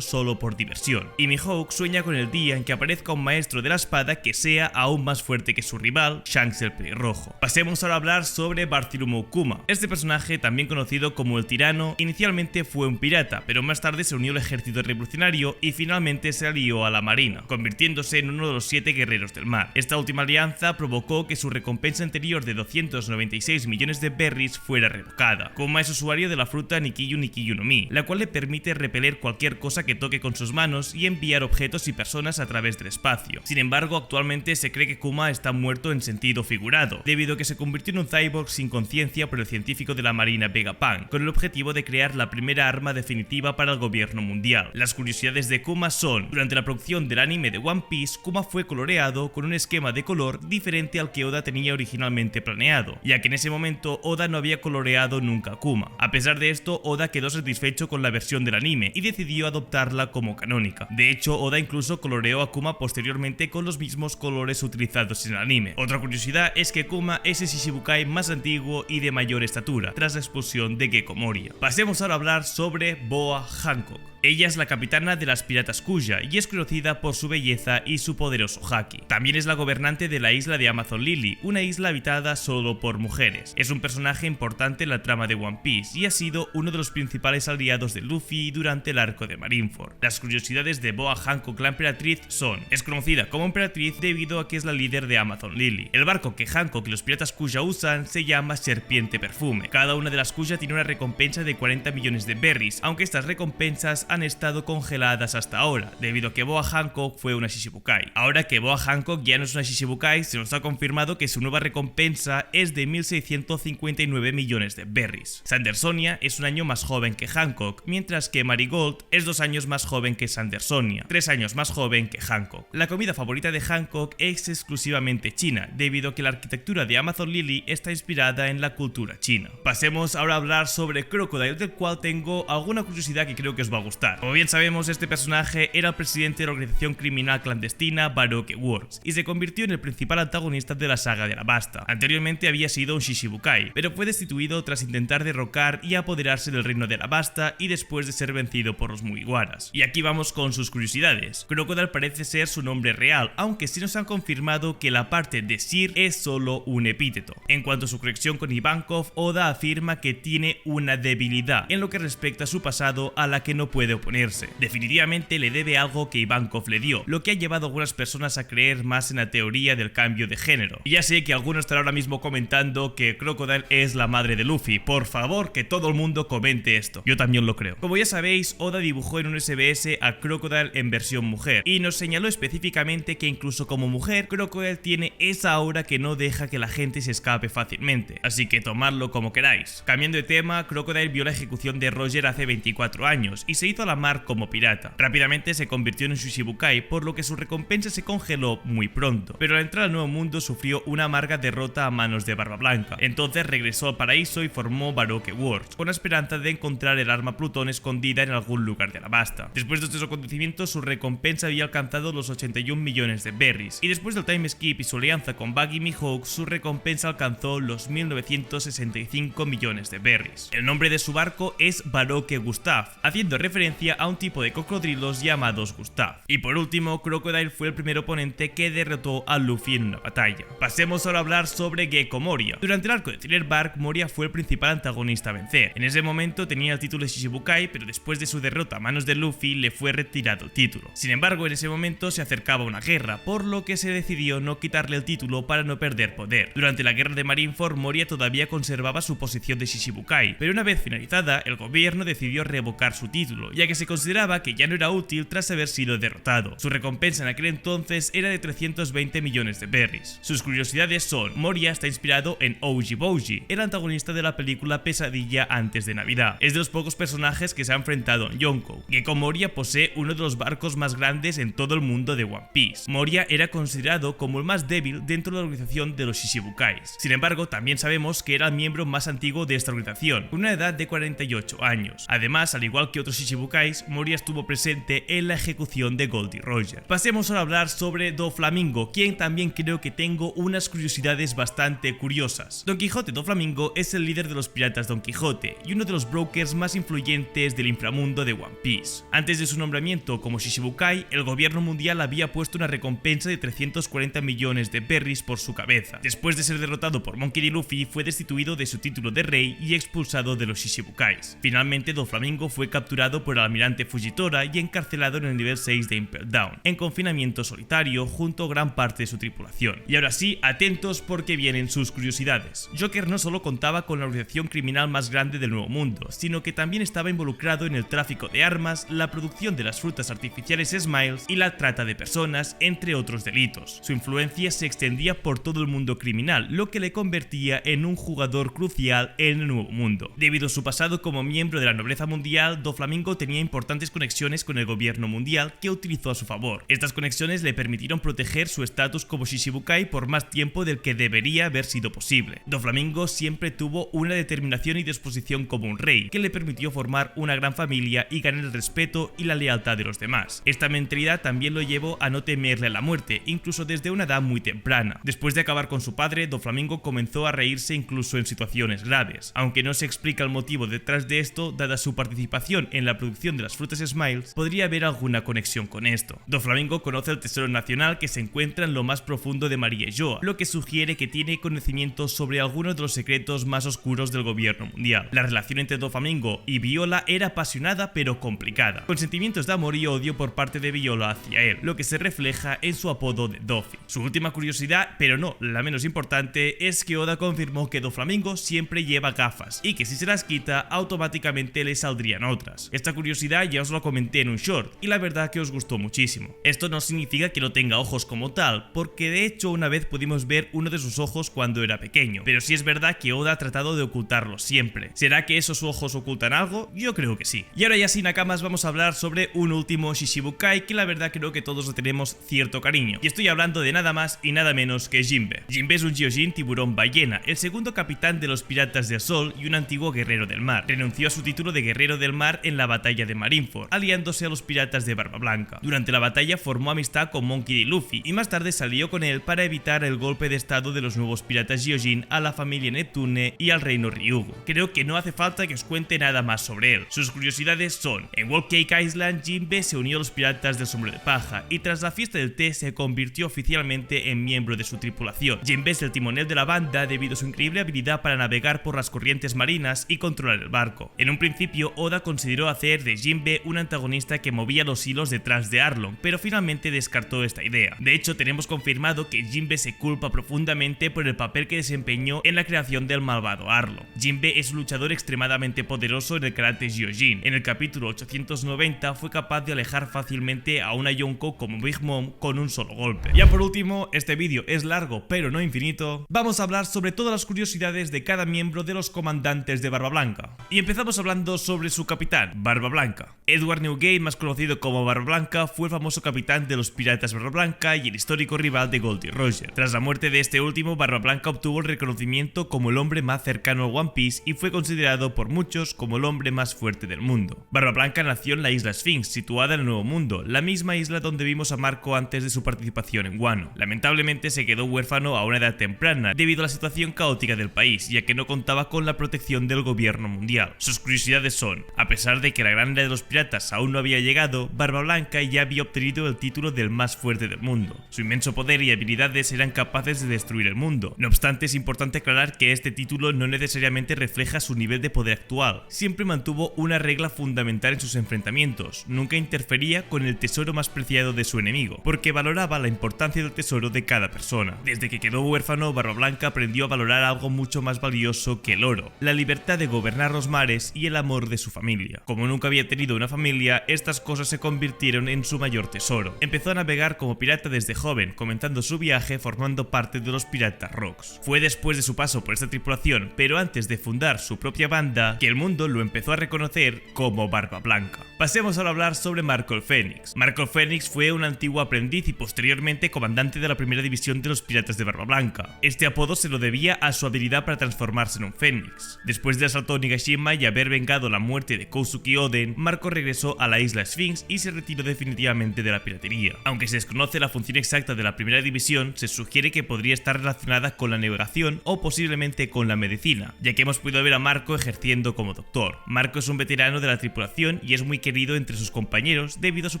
solo por diversión, y Mihawk sueña con el día en que aparezca un maestro de la espada que sea aún más fuerte que su rival, Shanks el Pelirrojo. Pasemos ahora a hablar sobre Bartholomew Kuma. Este personaje, también conocido como el Tirano, inicialmente fue un pirata, pero más tarde se unió al ejército revolucionario y finalmente se alió a la marina, convirtiéndose en uno de los 7 guerreros del mar. Esta última alianza provocó que su recompensa anterior de 296 millones de berries fuera revocada. Kuma es usuario de la fruta Nikiyu Nikiyu no Mi, la cual le permite repeler cualquier cosa que toque con sus manos y enviar objetos y personas a través del espacio. Sin embargo, actualmente se cree que Kuma está muerto en sentido figurado, debido a que se convirtió en un cyborg sin conciencia por el científico de la marina Vegapunk, con el objetivo de crear la primera arma definitiva para el gobierno mundial. Las curiosidades de Kuma son: durante la producción del anime de One Piece, Kuma fue coloreado con un esquema de color diferente al que Oda tenía originalmente planeado, ya que en ese momento Oda no había coloreado nunca a Kuma. A pesar de esto, Oda quedó satisfecho con la versión del anime y decidió adoptarla como canónica. De hecho, Oda incluso coloreó a Kuma posteriormente con los mismos colores utilizados en el anime. Otra curiosidad es que Kuma es el Shishibukai más antiguo y de mayor estatura, tras la expulsión de Gecko Moria. Pasemos ahora a hablar sobre Boa Hancock. Ella es la capitana de las piratas Kuja y es conocida por su belleza y su poderoso haki. También es la gobernante de la isla de Amazon Lily, una isla habitada solo por mujeres. Es un personaje importante en la trama de One Piece y ha sido uno de los principales aliados de Luffy durante el arco de Marineford. Las curiosidades de Boa Hancock, la emperatriz, son: es conocida como emperatriz debido a que es la líder de Amazon Lily. El barco que Hancock y los piratas Kuja usan se llama Serpiente Perfume. Cada una de las Kuja tiene una recompensa de 40 millones de berries, aunque estas recompensas han estado congeladas hasta ahora, debido a que Boa Hancock fue una Shichibukai. Ahora que Boa Hancock ya no es una Shichibukai, se nos ha confirmado que su nueva recompensa es de 1.659 millones de berries. Sandersonia es un año más joven que Hancock, mientras que Marigold es 2 años más joven que Sandersonia, 3 años más joven que Hancock. La comida favorita de Hancock es exclusivamente china, debido a que la arquitectura de Amazon Lily está inspirada en la cultura china. Pasemos ahora a hablar sobre Crocodile, del cual tengo alguna curiosidad que creo que os va a gustar. Como bien sabemos, este personaje era el presidente de la organización criminal clandestina Baroque Works y se convirtió en el principal antagonista de la saga de Alabasta. Anteriormente había sido un Shichibukai, pero fue destituido tras intentar derrocar y apoderarse del reino de Alabasta y después de ser vencido por los Mugiwaras. Y aquí vamos con sus curiosidades. Crocodile parece ser su nombre real, aunque sí nos han confirmado que la parte de Sir es solo un epíteto. En cuanto a su conexión con Ivankov, Oda afirma que tiene una debilidad en lo que respecta a su pasado a la que no puede oponerse. Definitivamente le debe algo que Ivankov le dio, lo que ha llevado a algunas personas a creer más en la teoría del cambio de género. Y ya sé que algunos estarán ahora mismo comentando que Crocodile es la madre de Luffy. Por favor, que todo el mundo comente esto. Yo también lo creo. Como ya sabéis, Oda dibujó en un SBS a Crocodile en versión mujer y nos señaló específicamente que incluso como mujer, Crocodile tiene esa aura que no deja que la gente se escape fácilmente. Así que tomadlo como queráis. Cambiando de tema, Crocodile vio la ejecución de Roger hace 24 años y se hizo a la mar como pirata. Rápidamente se convirtió en un Shichibukai, por lo que su recompensa se congeló muy pronto, pero al entrar al nuevo mundo sufrió una amarga derrota a manos de Barba Blanca. Entonces regresó al paraíso y formó Baroque Works, con la esperanza de encontrar el arma Plutón escondida en algún lugar de Alabasta. Después de estos acontecimientos, su recompensa había alcanzado los 81 millones de berries, y después del time skip y su alianza con Buggy y Mihawk, su recompensa alcanzó los 1965 millones de berries. El nombre de su barco es Baroque Gustav, haciendo referencia a un tipo de cocodrilos llamados Gustav. Y por último, Crocodile fue el primer oponente que derrotó a Luffy en una batalla. Pasemos ahora a hablar sobre Gecko Moria. Durante el arco de Thriller Bark, Moria fue el principal antagonista a vencer. En ese momento tenía el título de Shichibukai, pero después de su derrota a manos de Luffy le fue retirado el título. Sin embargo, en ese momento se acercaba una guerra, por lo que se decidió no quitarle el título para no perder poder. Durante la guerra de Marineford, Moria todavía conservaba su posición de Shichibukai, pero una vez finalizada, el gobierno decidió revocar su título, ya que se consideraba que ya no era útil tras haber sido derrotado. Su recompensa en aquel entonces era de 320 millones de berries. Sus curiosidades son: Moria está inspirado en Ouji Bouji, el antagonista de la película Pesadilla antes de Navidad. Es de los pocos personajes que se ha enfrentado en Yonkou. Gecko Moria posee uno de los barcos más grandes en todo el mundo de One Piece. Moria era considerado como el más débil dentro de la organización de los Shichibukais. Sin embargo, también sabemos que era el miembro más antiguo de esta organización, con una edad de 48 años. Además, al igual que otros Shichibukais, Moria estuvo presente en la ejecución de Goldie Roger. Pasemos ahora a hablar sobre Doflamingo, quien también creo que tengo unas curiosidades bastante curiosas. Don Quijote Doflamingo es el líder de los piratas Don Quijote y uno de los brokers más influyentes del inframundo de One Piece. Antes de su nombramiento como Shichibukai, el gobierno mundial había puesto una recompensa de 340 millones de berries por su cabeza. Después de ser derrotado por Monkey D. Luffy, fue destituido de su título de rey y expulsado de los Shichibukais. Finalmente, Doflamingo fue capturado por el almirante Fujitora y encarcelado en el nivel 6 de Impel Down, en confinamiento solitario junto a gran parte de su tripulación. Y ahora sí, atentos porque vienen sus curiosidades. Joker no solo contaba con la organización criminal más grande del Nuevo Mundo, sino que también estaba involucrado en el tráfico de armas, la producción de las frutas artificiales Smiles y la trata de personas, entre otros delitos. Su influencia se extendía por todo el mundo criminal, lo que le convertía en un jugador crucial en el Nuevo Mundo. Debido a su pasado como miembro de la nobleza mundial, Doflamingo tenía importantes conexiones con el gobierno mundial que utilizó a su favor. Estas conexiones le permitieron proteger su estatus como Shichibukai por más tiempo del que debería haber sido posible. Doflamingo siempre tuvo una determinación y disposición como un rey, que le permitió formar una gran familia y ganar el respeto y la lealtad de los demás. Esta mentalidad también lo llevó a no temerle a la muerte, incluso desde una edad muy temprana. Después de acabar con su padre, Doflamingo comenzó a reírse incluso en situaciones graves. Aunque no se explica el motivo detrás de esto, dada su participación en la producción de las frutas Smiles, podría haber alguna conexión con esto. Doflamingo conoce el tesoro nacional que se encuentra en lo más profundo de Maria Joa, lo que sugiere que tiene conocimiento sobre algunos de los secretos más oscuros del gobierno mundial. La relación entre Doflamingo y Viola era apasionada pero complicada, con sentimientos de amor y odio por parte de Viola hacia él, lo que se refleja en su apodo de Doffy. Su última curiosidad, pero no la menos importante, es que Oda confirmó que Doflamingo siempre lleva gafas y que si se las quita automáticamente le saldrían otras. Esta curiosidad ya os lo comenté en un short y la verdad que os gustó muchísimo. Esto no significa que no tenga ojos como tal, porque de hecho una vez pudimos ver uno de sus ojos cuando era pequeño, pero sí es verdad que Oda ha tratado de ocultarlo siempre. ¿Será que esos ojos ocultan algo? Yo creo que sí. Y ahora ya sin nakamas vamos a hablar sobre un último Shishibukai que la verdad creo que todos le tenemos cierto cariño, y estoy hablando de nada más y nada menos que Jinbe. Jinbe es un Gyojin tiburón ballena, el segundo capitán de los Piratas del Sol y un antiguo guerrero del mar. Renunció a su título de guerrero del mar en la batalla de Marineford, aliándose a los piratas de Barba Blanca. Durante la batalla formó amistad con Monkey D. Luffy y más tarde salió con él para evitar el golpe de estado de los nuevos piratas Gyojin a la familia Neptune y al reino Ryugu. Creo que no hace falta que os cuente nada más sobre él. Sus curiosidades son: en Whole Cake Island, Jinbe se unió a los piratas del sombrero de paja y tras la fiesta del té se convirtió oficialmente en miembro de su tripulación. Jinbe es el timonel de la banda debido a su increíble habilidad para navegar por las corrientes marinas y controlar el barco. En un principio, Oda consideró hacer de Jinbe un antagonista que movía los hilos detrás de Arlong, pero finalmente descartó esta idea. De hecho, tenemos confirmado que Jinbe se culpa profundamente por el papel que desempeñó en la creación del malvado Arlong. Jinbe es un luchador extremadamente poderoso en el karate Gyojin. En el capítulo 890 fue capaz de alejar fácilmente a una Yonko como Big Mom con un solo golpe. Ya por último, este vídeo es largo pero no infinito, vamos a hablar sobre todas las curiosidades de cada miembro de los comandantes de Barba Blanca. Y empezamos hablando sobre su capitán, Barba Blanca. Edward Newgate, más conocido como Barba Blanca, fue el famoso capitán de los piratas Barba Blanca y el histórico rival de Goldie Roger. Tras la muerte de este último, Barba Blanca obtuvo el reconocimiento como el hombre más cercano al One Piece y fue considerado por muchos como el hombre más fuerte del mundo. Barba Blanca nació en la isla Sphinx, situada en el Nuevo Mundo, la misma isla donde vimos a Marco antes de su participación en Wano. Lamentablemente se quedó huérfano a una edad temprana debido a la situación caótica del país, ya que no contaba con la protección del gobierno mundial. Sus curiosidades son: a pesar de que la gran era de los piratas aún no había llegado, Barba Blanca ya había obtenido el título del más fuerte del mundo. Su inmenso poder y habilidades eran capaces de destruir el mundo. No obstante, es importante aclarar que este título no necesariamente refleja su nivel de poder actual. Siempre mantuvo una regla fundamental en sus enfrentamientos: nunca interfería con el tesoro más preciado de su enemigo, porque valoraba la importancia del tesoro de cada persona. Desde que quedó huérfano, Barba Blanca aprendió a valorar algo mucho más valioso que el oro: la libertad de gobernar los mares y el amor de su familia. Como nunca había tenido una familia, estas cosas se convirtieron en su mayor tesoro. Empezó a navegar como pirata desde joven, comenzando su viaje formando parte de los Piratas Rocks. Fue después de su paso por esta tripulación, pero antes de fundar su propia banda, que el mundo lo empezó a reconocer como Barba Blanca. Pasemos ahora a hablar sobre Marco el Fénix. Marco el Fénix fue un antiguo aprendiz y posteriormente comandante de la primera división de los piratas de Barba Blanca. Este apodo se lo debía a su habilidad para transformarse en un fénix. Después del asalto a Onigashima y haber vengado la muerte de Kosuke Oden, Marco regresó a la isla Sphinx y se retiró definitivamente de la piratería. Aunque se desconoce la función exacta de la primera división, se sugiere que podría estar relacionada con la navegación o posiblemente con la medicina, ya que hemos podido ver a Marco ejerciendo como doctor. Marco es un veterano de la tripulación y es muy querido entre sus compañeros debido a su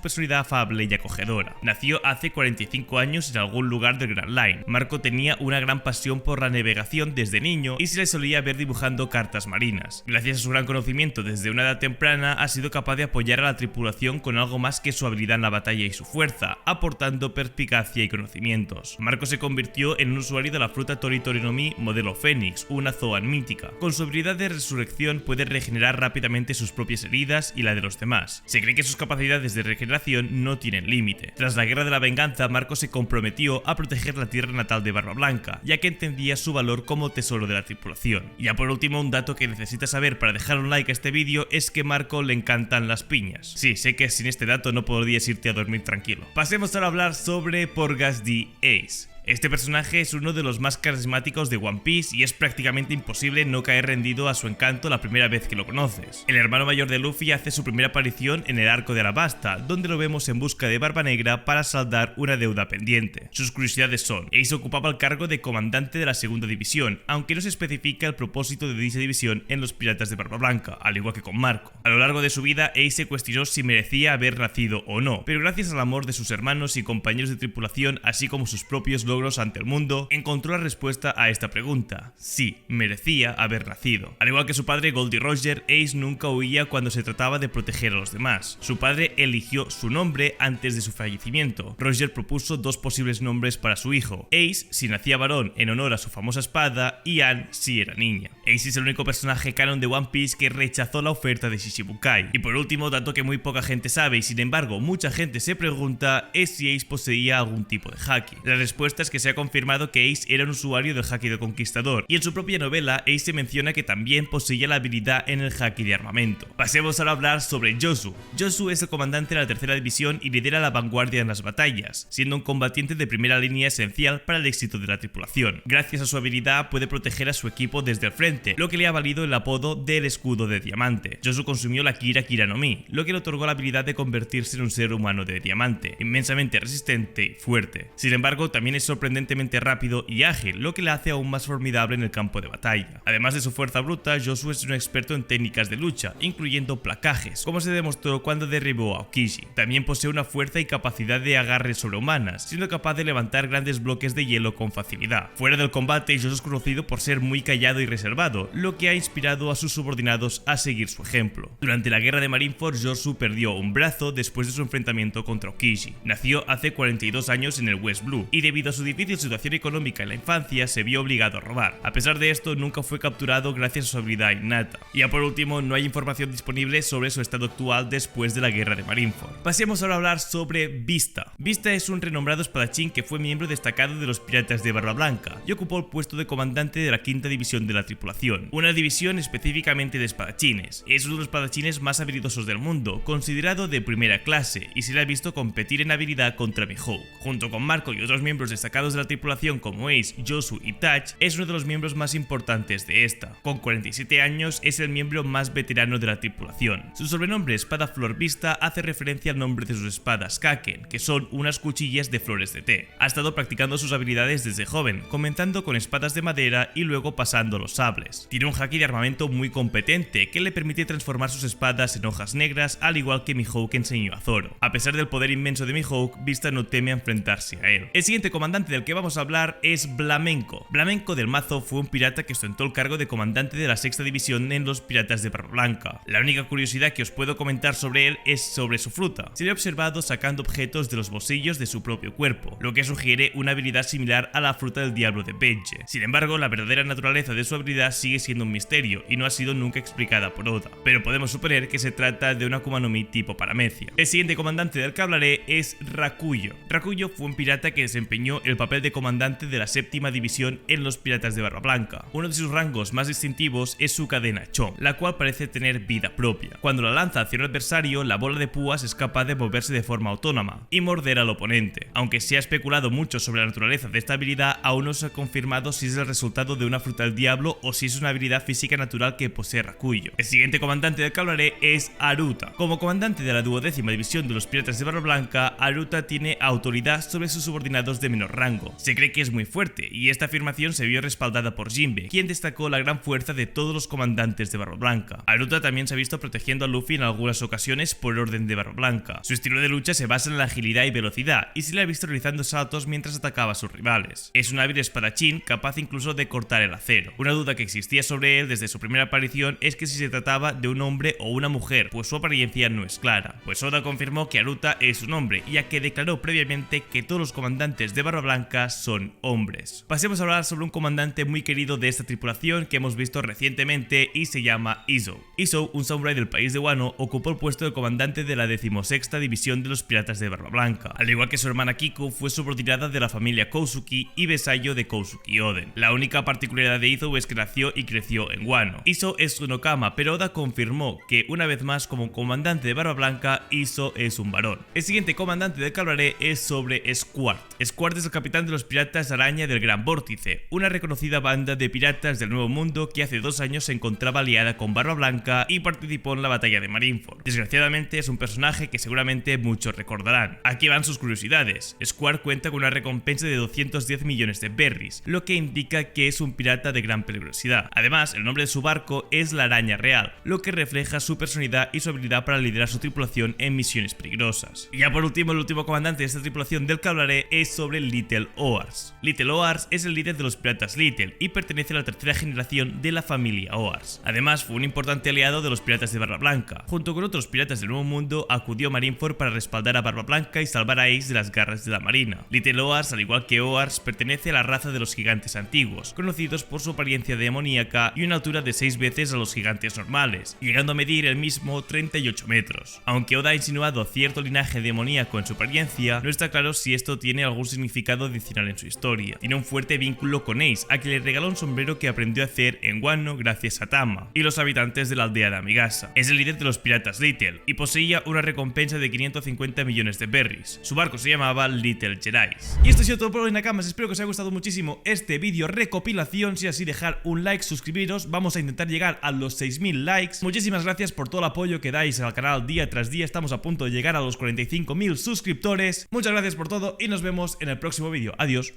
personalidad afable y acogedora. Nació hace 45 años en algún lugar del Grand Line. Marco tenía una gran pasión por la navegación desde niño y se le solía ver dibujando cartas marinas. Gracias a su gran conocimiento desde una edad temprana, ha sido capaz de apoyar a la tripulación con algo más que su habilidad en la batalla y su fuerza, aportando perspicacia y conocimientos. Marco se convirtió en un usuario de la fruta Tori Tori no Mi modelo Fénix, una Zoan mítica. Con su habilidad de resurrección puede regenerar rápidamente sus propias heridas y la de los demás. Se cree que sus capacidades de regeneración no tienen límite. Tras la Guerra de la Venganza, Marco se comprometió a proteger la tierra natal de Barba Blanca, ya que entendía su valor como tesoro de la tripulación. Y ya por último, un dato que necesitas saber para dejar un like a este vídeo es que Marco le encantan las piñas. Sí, sé que sin este dato no podrías irte a dormir tranquilo. Pasemos ahora a hablar sobre Porgas the Ace. Este personaje es uno de los más carismáticos de One Piece y es prácticamente imposible no caer rendido a su encanto la primera vez que lo conoces. El hermano mayor de Luffy hace su primera aparición en el arco de Alabasta, donde lo vemos en busca de Barba Negra para saldar una deuda pendiente. Sus curiosidades son: Ace ocupaba el cargo de comandante de la segunda división, aunque no se especifica el propósito de dicha división en los piratas de Barba Blanca, al igual que con Marco. A lo largo de su vida, Ace se cuestionó si merecía haber nacido o no, pero gracias al amor de sus hermanos y compañeros de tripulación, así como sus propios logros ante el mundo, encontró la respuesta a esta pregunta: sí, merecía haber nacido. Al igual que su padre Goldie Roger, Ace nunca huía cuando se trataba de proteger a los demás. Su padre eligió su nombre antes de su fallecimiento. Roger propuso dos posibles nombres para su hijo: Ace si nacía varón en honor a su famosa espada y Anne si era niña. Ace es el único personaje canon de One Piece que rechazó la oferta de Shichibukai. Y por último, dato que muy poca gente sabe y sin embargo mucha gente se pregunta, es si Ace poseía algún tipo de haki. La respuesta es que se ha confirmado que Ace era un usuario del haki de conquistador, y en su propia novela Ace se menciona que también poseía la habilidad en el haki de armamento. Pasemos ahora a hablar sobre Yosu. Yosu es el comandante de la tercera división y lidera la vanguardia en las batallas, siendo un combatiente de primera línea esencial para el éxito de la tripulación. Gracias a su habilidad puede proteger a su equipo desde el frente, lo que le ha valido el apodo del escudo de diamante. Yosu consumió la Kira Kira no Mi, lo que le otorgó la habilidad de convertirse en un ser humano de diamante, inmensamente resistente y fuerte. Sin embargo, también es sorprendentemente rápido y ágil, lo que le hace aún más formidable en el campo de batalla. Además de su fuerza bruta, Yosu es un experto en técnicas de lucha, incluyendo placajes, como se demostró cuando derribó a Aokiji. También posee una fuerza y capacidad de agarre sobrehumanas, siendo capaz de levantar grandes bloques de hielo con facilidad. Fuera del combate, Yosu es conocido por ser muy callado y reservado, lo que ha inspirado a sus subordinados a seguir su ejemplo. Durante la guerra de Marineford, Yosu perdió un brazo después de su enfrentamiento contra Aokiji. Nació hace 42 años en el West Blue, y debido a su difícil situación económica en la infancia, se vio obligado a robar. A pesar de esto, nunca fue capturado gracias a su habilidad innata. Y ya por último, no hay información disponible sobre su estado actual después de la guerra de Marineford. Pasemos ahora a hablar sobre Vista. Vista es un renombrado espadachín que fue miembro destacado de los piratas de Barba Blanca y ocupó el puesto de comandante de la quinta división de la tripulación, una división específicamente de espadachines. Es uno de los espadachines más habilidosos del mundo, considerado de primera clase, y se le ha visto competir en habilidad contra Mihawk. Junto con Marco y otros miembros destacados de la tripulación como Ace, Yosu y Touch, es uno de los miembros más importantes de esta. Con 47 años es el miembro más veterano de la tripulación. Su sobrenombre Espada Flor Vista hace referencia al nombre de sus espadas Kaken, que son unas cuchillas de flores de té. Ha estado practicando sus habilidades desde joven, comenzando con espadas de madera y luego pasando a los sables. Tiene un haki de armamento muy competente que le permite transformar sus espadas en hojas negras, al igual que Mihawk enseñó a Zoro. A pesar del poder inmenso de Mihawk, Vista no teme a enfrentarse a él. El siguiente comandante del que vamos a hablar es Blamenco. Blamenco del Mazo fue un pirata que ostentó el cargo de comandante de la sexta división en los piratas de Barba Blanca. La única curiosidad que os puedo comentar sobre él es sobre su fruta. Se le ha observado sacando objetos de los bolsillos de su propio cuerpo, lo que sugiere una habilidad similar a la fruta del diablo de Benji. Sin embargo, la verdadera naturaleza de su habilidad sigue siendo un misterio y no ha sido nunca explicada por Oda, pero podemos suponer que se trata de una Akuma no Mi tipo paramecia. El siguiente comandante del que hablaré es Rakuyo. Rakuyo fue un pirata que desempeñó el papel de comandante de la séptima división en los piratas de Barba Blanca. Uno de sus rangos más distintivos es su cadena Chom, la cual parece tener vida propia. Cuando la lanza hacia un adversario, la bola de púas es capaz de moverse de forma autónoma y morder al oponente. Aunque se ha especulado mucho sobre la naturaleza de esta habilidad, aún no se ha confirmado si es el resultado de una fruta del diablo o si es una habilidad física natural que posee Rakuyo. El siguiente comandante del que hablaré es Aruta. Como comandante de la 12ª división de los piratas de Barba Blanca, Aruta tiene autoridad sobre sus subordinados de menor rango. Se cree que es muy fuerte, y esta afirmación se vio respaldada por Jinbe, quien destacó la gran fuerza de todos los comandantes de Barba Blanca. Aruta también se ha visto protegiendo a Luffy en algunas ocasiones por orden de Barba Blanca. Su estilo de lucha se basa en la agilidad y velocidad, y se le ha visto realizando saltos mientras atacaba a sus rivales. Es un hábil espadachín capaz incluso de cortar el acero. Una duda que existía sobre él desde su primera aparición es que si se trataba de un hombre o una mujer, pues su apariencia no es clara. Pues Oda confirmó que Aruta es un hombre, ya que declaró previamente que todos los comandantes de Barba Blanca son hombres. Pasemos a hablar sobre un comandante muy querido de esta tripulación que hemos visto recientemente y se llama Izo. Izo, un samurái del país de Wano, ocupó el puesto de comandante de la 16ª división de los piratas de Barba Blanca. Al igual que su hermana Kiku, fue subordinada de la familia Kousuki y vasallo de Kousuki Oden. La única particularidad de Izo es que nació y creció en Wano. Izo es un Okama, pero Oda confirmó que una vez más como comandante de Barba Blanca, Izo es un varón. El siguiente comandante del que hablaré es sobre Squart. Squart es el capitán de los piratas araña del Gran Vórtice, una reconocida banda de piratas del Nuevo Mundo que hace 2 años se encontraba aliada con Barba Blanca y participó en la batalla de Marineford. Desgraciadamente es un personaje que seguramente muchos recordarán. Aquí van sus curiosidades. Squart cuenta con una recompensa de 210 millones de berries, lo que indica que es un pirata de gran peligrosidad. Además, el nombre de su barco es la Araña Real, lo que refleja su personalidad y su habilidad para liderar su tripulación en misiones peligrosas. Y ya por último, el último comandante de esta tripulación del que hablaré es sobre Little Oars. Little Oars es el líder de los piratas Little y pertenece a la tercera generación de la familia Oars. Además, fue un importante aliado de los piratas de Barba Blanca. Junto con otros piratas del Nuevo Mundo, acudió a Marineford para respaldar a Barba Blanca y salvar a Ace de las garras de la marina. Little Oars, al igual que Oars, pertenece a la raza de los gigantes antiguos, conocidos por su apariencia de demoníaca y una altura de 6 veces a los gigantes normales, llegando a medir el mismo 38 metros. Aunque Oda ha insinuado cierto linaje demoníaco en su apariencia, no está claro si esto tiene algún significado adicional en su historia. Tiene un fuerte vínculo con Ace, a quien le regaló un sombrero que aprendió a hacer en Wano gracias a Tama y los habitantes de la aldea de Amigasa. Es el líder de los piratas Little y poseía una recompensa de 550 millones de berries. Su barco se llamaba Little Jedis. Y esto ha sido todo por hoy, Nakamas. Espero que os haya gustado muchísimo este vídeo recopilación. Si es así, dejar un like, suscribiros. Vamos a intentar llegar a los 6000 likes. Muchísimas gracias por todo el apoyo que dais al canal día tras día. Estamos a punto de llegar a los 45.000 suscriptores. Muchas gracias por todo y nos vemos en el próximo vídeo. Adiós.